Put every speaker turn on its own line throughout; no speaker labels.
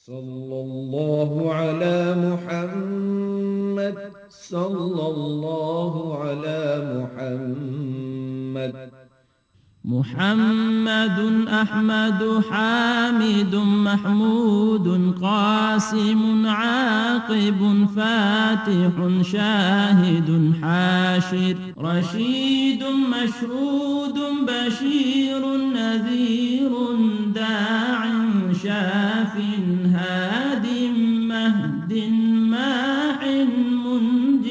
صلى الله على محمد صلى الله على محمد.
محمد أحمد حامد محمود قاسم عاقب فاتح شاهد حاشر رشيد مشهود بشير نذير داع شاف هاد مهد ماح منج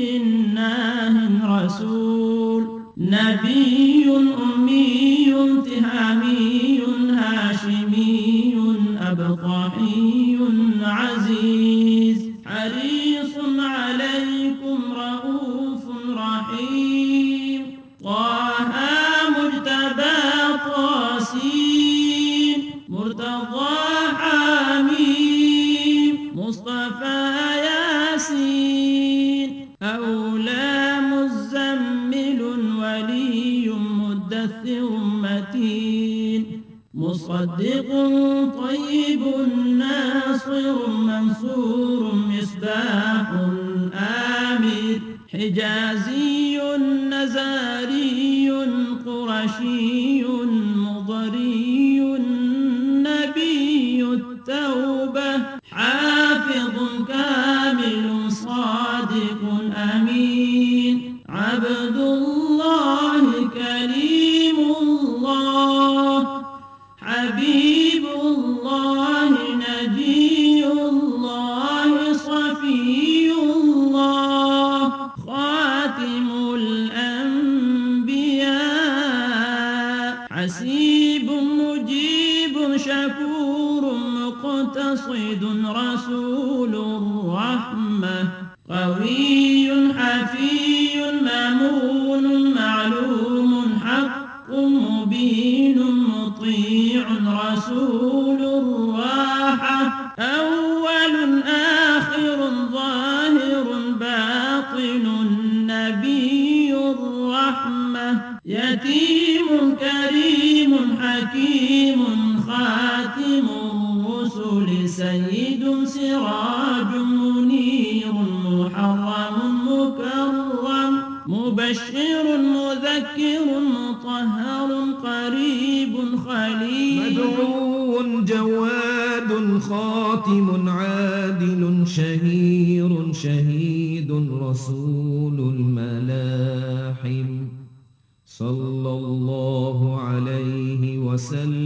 ناه رسول نبي أمي تهامي هاشمي أبطحي عزيز حريص عليكم رؤوف رحيم طه مجتبى طاسين مرتضى حميم مصطفى ياسين أولى مزمل ولي مدثر متين مصدق طيب ناصر منصور مصباح آمر حجازي نزاري قرشي مضري نبي التوبة حافظ كامل صادق أمين عبد الله كريم الله حبيب الله نبي الله صفي الله خاتم الأنبياء حسيب مجيب شكور مقتصد رسول الرحمة قوي حفي مامون معلوم حق مبين مطيع رسول الراحة أول آخر ظاهر باطن نبي الرحمة يتيم كريم حكيم خاتم الرسل سيد سراج منير محرم مكرم مبشر مذكر مطهر قريب خليل
مدعو جواد خاتم عادل شهير شهيد رسول الملاحم صلى الله عليه وسلم